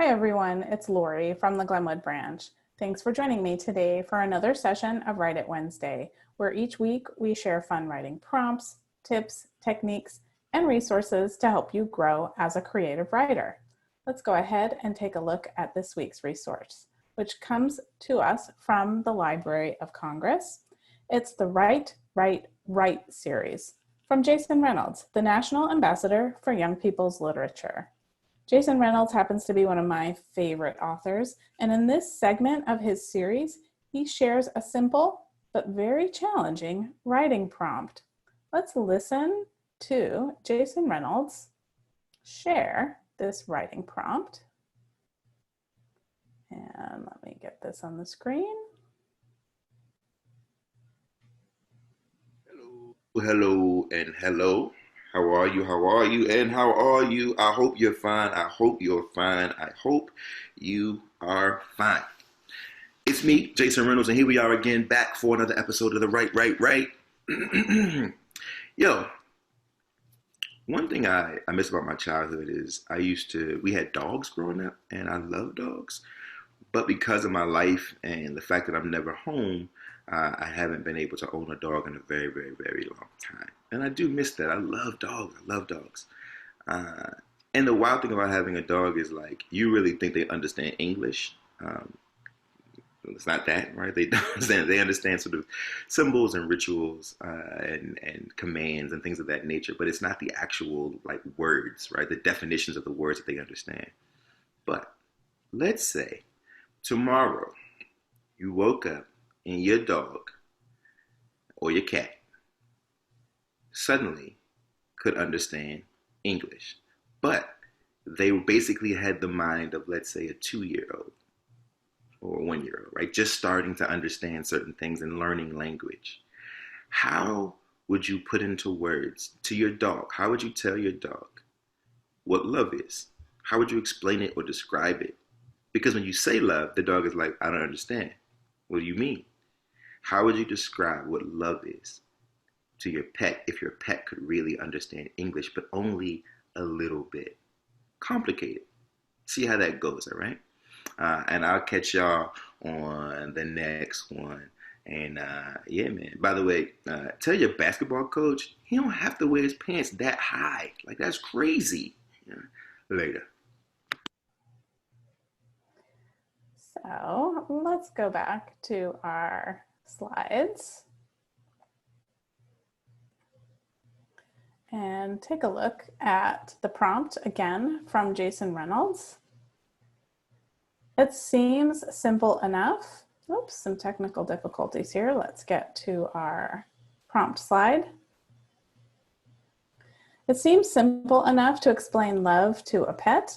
Hi everyone, it's Lori from the Glenwood branch. Thanks for joining me today for another session of Write It Wednesday, where each week we share fun writing prompts, tips, techniques, and resources to help you grow as a creative writer. Let's go ahead and take a look at this week's resource, which comes to us from the Library of Congress. It's the Write, Write, Write series from Jason Reynolds, the National Ambassador for Young People's Literature. Jason Reynolds happens to be one of my favorite authors, and in this segment of his series, he shares a simple but very challenging writing prompt. Let's listen to Jason Reynolds share this writing prompt. And let me get this on the screen. Hello and hello. How are you? How are you? And how are you? I hope you're fine. I hope you're fine. I hope you are fine. It's me, Jason Reynolds, and here we are again back for another episode of the Right. Yo, one thing I miss about my childhood is we had dogs growing up, and I love dogs. But because of my life and the fact that I'm never home, I haven't been able to own a dog in a very, very, very long time. And I do miss that. I love dogs. I love dogs. Uh, and the wild thing about having a dog is like, you really think they understand English. It's not that, right? They don't understand. They understand sort of symbols and rituals and commands and things of that nature. But it's not the actual like words, right? The definitions of the words that they understand. But let's say tomorrow you woke up and your dog or your cat suddenly could understand English, but they basically had the mind of, let's say, a 2-year-old or a 1-year-old, right? Just starting to understand certain things and learning language. How would you put into words to your dog? How would you tell your dog what love is? How would you explain it or describe it? Because when you say love, the dog is like, I don't understand. What do you mean? How would you describe what love is to your pet if your pet could really understand English, but only a little bit? Complicated. See how that goes, all right? And I'll catch y'all on the next one. And yeah, man. By the way, tell your basketball coach he don't have to wear his pants that high. Like that's crazy. Yeah. Later. So let's go back to our slides and take a look at the prompt again from Jason Reynolds. It seems simple enough. Oops, some technical difficulties here. Let's get to our prompt slide. It seems simple enough to explain love to a pet,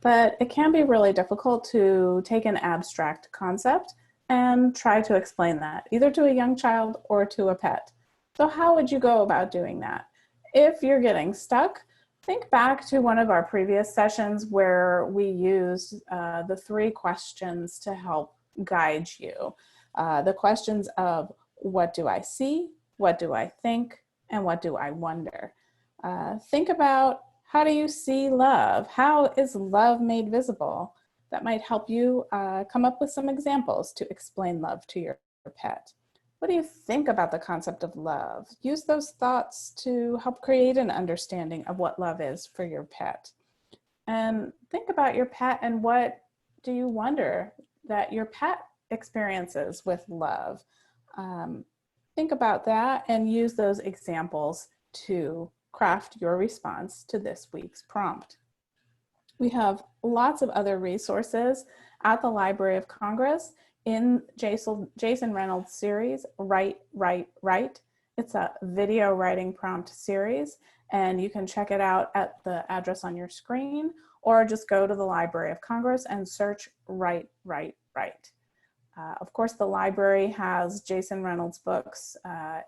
but it can be really difficult to take an abstract concept and try to explain that, either to a young child or to a pet. So how would you go about doing that? If you're getting stuck, think back to one of our previous sessions where we used the 3 questions to help guide you. The questions of what do I see, what do I think, and what do I wonder? Think about, how do you see love? How is love made visible? That might help you come up with some examples to explain love to your pet. What do you think about the concept of love? Use those thoughts to help create an understanding of what love is for your pet. And think about your pet and what do you wonder that your pet experiences with love. Think about that and use those examples to craft your response to this week's prompt. We have lots of other resources at the Library of Congress in Jason Reynolds' series, Write, Write, Write. It's a video writing prompt series, and you can check it out at the address on your screen, or just go to the Library of Congress and search Write, Write, Write. Of course, the library has Jason Reynolds books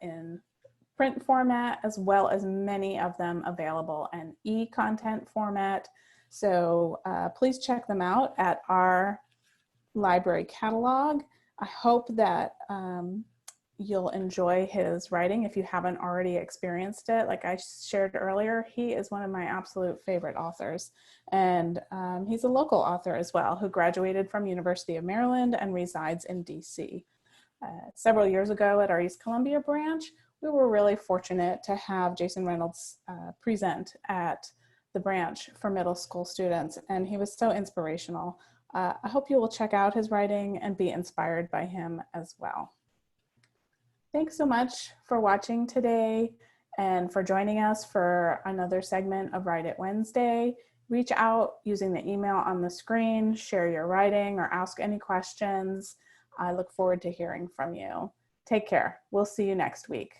in print format, as well as many of them available in e-content format. So please check them out at our library catalog. I hope that you'll enjoy his writing if you haven't already experienced it. Like I shared earlier, he is one of my absolute favorite authors. And he's a local author as well who graduated from University of Maryland and resides in DC. Several years ago at our East Columbia branch, we were really fortunate to have Jason Reynolds present at the branch for middle school students, and he was so inspirational. I hope you will check out his writing and be inspired by him as well. Thanks so much for watching today and for joining us for another segment of Write It Wednesday. Reach out using the email on the screen, share your writing, or ask any questions. I look forward to hearing from you. Take care. We'll see you next week.